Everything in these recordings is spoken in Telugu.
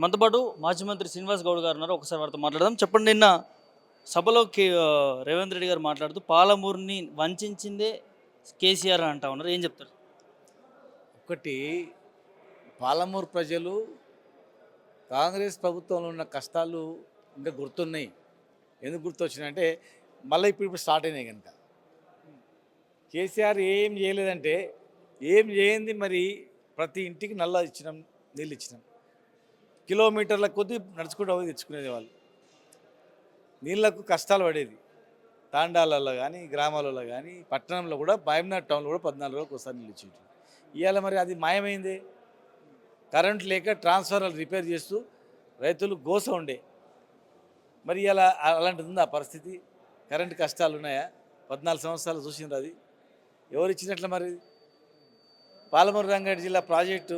మనతో పాటు మాజీ మంత్రి శ్రీనివాస్ గౌడ్ గారు ఉన్నారు. ఒకసారి వారితో మాట్లాడదాం. చెప్పండి, నిన్న సభలో రేవంత్ రెడ్డి గారు మాట్లాడుతూ పాలమూరుని వంచిందే కేసీఆర్ అని అంటా ఉన్నారు. ఏం చెప్తారు? ఒకటి పాలమూరు ప్రజలు కాంగ్రెస్ ప్రభుత్వంలో ఉన్న కష్టాలు ఇంకా గుర్తున్నాయి. ఎందుకు గుర్తొచ్చినాయంటే మళ్ళీ ఇప్పుడు స్టార్ట్ అయినాయి కనుక. కేసీఆర్ ఏం చేయలేదంటే ఏం చేయంది మరి ప్రతి ఇంటికి నల్ల ఇచ్చినాం, నీళ్ళు ఇచ్చినాం. కిలోమీటర్ల కొద్దీ నడుచుకుంటూ పోయి తెచ్చుకునేది వాళ్ళు. నీళ్లకు కష్టాలు పడేది. తాండాలలో కానీ గ్రామాలలో కానీ పట్టణంలో కూడా బాయినాథ్ టౌన్లో కూడా 14 రోజులకు ఒకసారి నీళ్ళు ఇచ్చేది. ఇవాళ మరి అది మాయమైంది. కరెంట్ లేక ట్రాన్స్ఫార్మర్లు రిపేర్ చేస్తూ రైతులు గోస ఉండే. మరి ఇలా అలాంటిది ఉందా పరిస్థితి? కరెంటు కష్టాలు ఉన్నాయా? 14 సంవత్సరాలు చూసిండ్రు. అది ఎవరు ఇచ్చినట్లు మరి? పాలమూరు రంగారెడ్డి జిల్లా ప్రాజెక్టు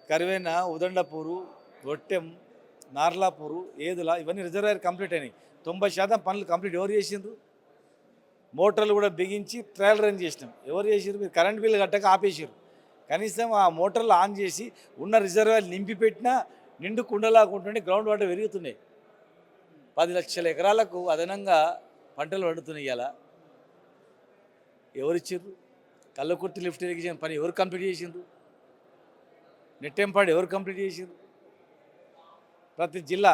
కరివేన, ఉదండపూరు, గొట్టెం, నార్లాపూరు, ఏదుల ఇవన్నీ రిజర్వాయర్ కంప్లీట్ అయినాయి. 90% పనులు కంప్లీట్. ఎవరు చేసిండ్రు? మోటార్లు కూడా బిగించి ట్రయల్ రన్ చేసినాం. ఎవరు చేసిరు? మీరు కరెంట్ బిల్లు కట్టక ఆపేసారు. కనీసం ఆ మోటార్లు ఆన్ చేసి ఉన్న రిజర్వాయర్ నింపి పెట్టినా నిండు కుండలాకుంటుంటే గ్రౌండ్ వాటర్ పెరుగుతున్నాయి. 10 లక్షల ఎకరాలకు అదనంగా పంటలు పండుతున్నాయి. ఇలా ఎవరిచ్చిర్రు? కల్లకుర్తి లిఫ్ట్ ఇరిగేషన్ పని ఎవరు కంప్లీట్ చేసిండ్రు? నెట్టెంపాడు ఎవరు కంప్లీట్ చేసిండ్రు? ప్రతి జిల్లా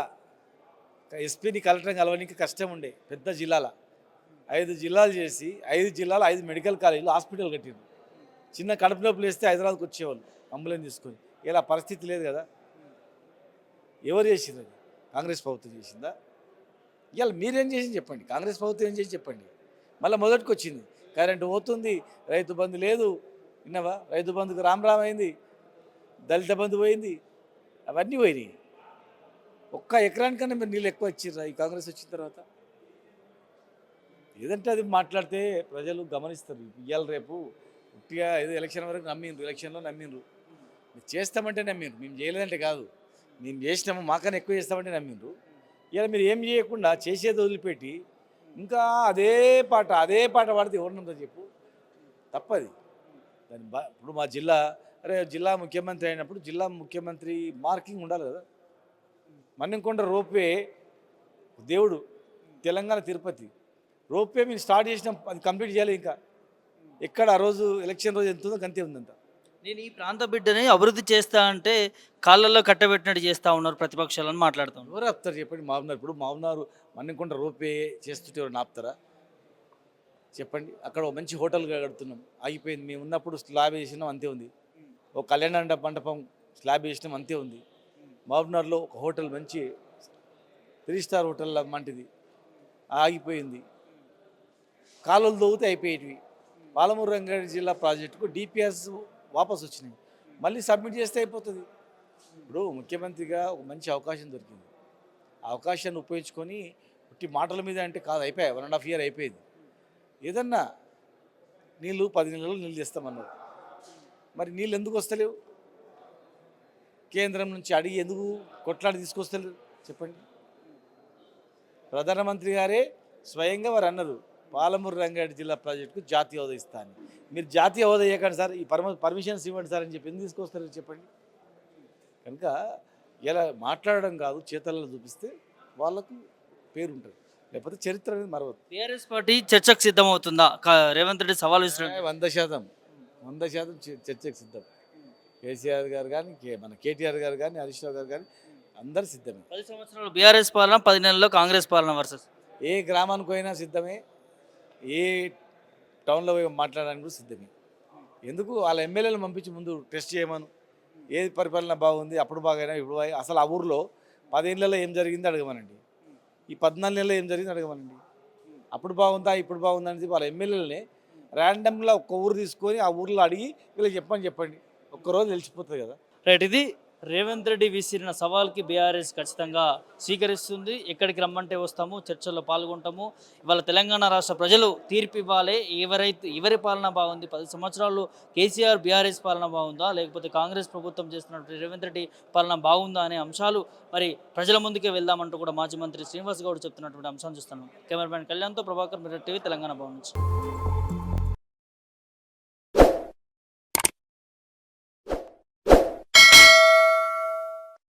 ఎస్పీని కలెక్టర్ కలవడానికి కష్టం ఉండే. పెద్ద జిల్లాల 5 జిల్లాలు చేసి 5 జిల్లాలు 5 మెడికల్ కాలేజీలు, హాస్పిటల్ కట్టిండ్రు. చిన్న కడుపు నొప్పులు వేస్తే హైదరాబాద్కి వచ్చేవాళ్ళు అంబులెన్స్ తీసుకొని. ఇలా పరిస్థితి లేదు కదా. ఎవరు చేసింది? అది కాంగ్రెస్ ప్రభుత్వం చేసిందా? ఇవాళ మీరేం చేసి చెప్పండి. కాంగ్రెస్ ప్రభుత్వం ఏం చేసి చెప్పండి. మళ్ళీ మొదటికి వచ్చింది. కరెంటు పోతుంది, రైతు బంధు లేదు. విన్నావా? రైతు బంధుకు రామ్ అయింది, దళిత బంధు పోయింది, అవన్నీ పోయినాయి. ఒక్క ఎకరానికన్నా మీరు నీళ్ళు ఎక్కువ ఇచ్చిర్రా ఈ కాంగ్రెస్ వచ్చిన తర్వాత? ఏదంటే అది మాట్లాడితే ప్రజలు గమనిస్తారు. ఇవాళ రేపు ఉట్టిగా ఏదో ఎలక్షన్ వరకు నమ్మిండ్రు, ఎలక్షన్లో నమ్మిండ్రు. మీరు చేస్తామంటే నమ్మిండ్రు, మేము చేయలేదంటే కాదు. మేము చేసినాము మాకన్నా ఎక్కువ చేస్తామంటే నమ్మిండ్రు. ఇలా మీరు ఏం చేయకుండా చేసేది వదిలిపెట్టి ఇంకా అదే పాట పాడితే ఎవరినందో చెప్పు. తప్పది. దాని ఇప్పుడు మా జిల్లా, జిల్లా ముఖ్యమంత్రి అయినప్పుడు జిల్లా ముఖ్యమంత్రి మార్కింగ్ ఉండాలి కదా. మన్నెంకొండ రోప్వే దేవుడు, తెలంగాణ తిరుపతి రోప్వే మీరు స్టార్ట్ చేసినాం, అది కంప్లీట్ చేయాలి. ఇంకా ఎక్కడ ఆ రోజు ఎలక్షన్ రోజు ఎంత ఉందో అంతే ఉందంట. నేను ఈ ప్రాంత బిడ్డని అభివృద్ధి చేస్తా అంటే కాళ్ళల్లో కట్టబెట్టినట్టు చేస్తూ ఉన్నారు ప్రతిపక్షాలని మాట్లాడుతాను. ఎవరు ఆపుతారు చెప్పండి? మామూనారు ఇప్పుడు మామూనారు మన్నెంకొండ రోప్వే చేస్తుంటే ఎవరు ఆపుతారా చెప్పండి? అక్కడ ఒక మంచి హోటల్ కడుతున్నాం, ఆగిపోయింది. మేము ఉన్నప్పుడు స్లాబ్ వేసినాం, అంతే ఉంది. ఒక కళ్యాణ మండపం స్లాబ్ వేసినాం, అంతే ఉంది. మామూనార్లో ఒక హోటల్ మంచి 3 స్టార్ హోటల్ లాంటిది ఆగిపోయింది. కాలువలు దోగితే అయిపోయేటివి. పాలమూరు రంగారెడ్డి జిల్లా ప్రాజెక్టుకు డిపిఎస్ వాపసు వచ్చినాయి. మళ్ళీ సబ్మిట్ చేస్తే అయిపోతుంది. ఇప్పుడు ముఖ్యమంత్రిగా ఒక మంచి అవకాశం దొరికింది. ఆ అవకాశాన్ని ఉపయోగించుకొని పుట్టి మాటల మీద అంటే కాదు, అయిపోయాయి. 1.5 ఇయర్ అయిపోయింది. ఏదన్నా నీళ్ళు 10 నెలలు నీళ్ళు తెస్తామన్నారు. మరి నీళ్ళు ఎందుకు వస్తలేవు? కేంద్రం నుంచి అడిగి ఎందుకు కొట్లాడి తీసుకొస్తలేరు చెప్పండి? ప్రధానమంత్రి గారే స్వయంగా వారు అన్నారు, పాలమూరు రంగారెడ్డి జిల్లా ప్రాజెక్టుకు జాతీయ హోదా ఇస్తా అని. మీరు జాతీయ హోదా ఇవ్వకండి సార్, ఈ పర్మిషన్స్ ఇవ్వండి సార్ అని చెప్పి ఎందుకు తీసుకొస్తారు చెప్పండి? కనుక ఇలా మాట్లాడడం కాదు, చేతల్లో చూపిస్తే వాళ్ళకు పేరు ఉంటుంది, లేకపోతే చరిత్ర అనేది మరవదు. టీఆర్ఎస్ పార్టీ చర్చకు సిద్ధమవుతుందా? రేవంత్ రెడ్డి సవాల్ విసిరారు. 100% చర్చకు సిద్ధం. కేసీఆర్ గారు కానీ, మన కేటీఆర్ గారు కానీ, హరీష్ రావు గారు కానీ అందరు సిద్ధమే. 10 సంవత్సరాలు బీఆర్ఎస్ పాలన, 10 నెలల్లో కాంగ్రెస్ పాలన వర్సెస్. ఏ గ్రామానికి పోయినా సిద్ధమే, ఏ టౌన్లో పోయి మాట్లాడడానికి కూడా సిద్ధమే. ఎందుకు? వాళ్ళ ఎమ్మెల్యేలు పంపించి ముందు టెస్ట్ చేయమను. ఏది పరిపాలన బాగుంది, అప్పుడు బాగైనా ఇప్పుడు అసలు ఆ ఊరిలో 10 ఏళ్ళలో ఏం జరిగింది అడగమనండి, ఈ 14 నెలల్లో ఏం జరిగింది అడగమనండి. అప్పుడు బాగుందా ఇప్పుడు బాగుందా అనేది వాళ్ళ ఎమ్మెల్యేలని ర్యాండమ్గా ఒక్క ఊరు తీసుకొని ఆ ఊర్లో అడిగి వీళ్ళకి చెప్పండి. ఒక్కరోజు తెలిసిపోతుంది కదా. రైట్, ఇది రేవంత్ రెడ్డి విసిరిన సవాల్కి బీఆర్ఎస్ ఖచ్చితంగా స్వీకరిస్తుంది. ఎక్కడికి రమ్మంటే వస్తాము, చర్చల్లో పాల్గొంటాము. ఇవాళ తెలంగాణ రాష్ట్ర ప్రజలు తీర్పు ఇవ్వాలి. ఎవరి పాలన బాగుంది, 10 సంవత్సరాలు కేసీఆర్ బీఆర్ఎస్ పాలన బాగుందా, లేకపోతే కాంగ్రెస్ ప్రభుత్వం చేస్తున్నటువంటి రేవంత్ రెడ్డి పాలన బాగుందా అనే అంశాలు మరి ప్రజల ముందుకే వెళ్దామంటూ కూడా మాజీ మంత్రి శ్రీనివాస్ గౌడ్ చెప్తున్నటువంటి అంశాన్ని చూస్తున్నాం. కెమెరామెన్ కళ్యాణ్తో ప్రభాకర్, మిర్రర్ టీవీ, తెలంగాణ భవన్ నుంచి.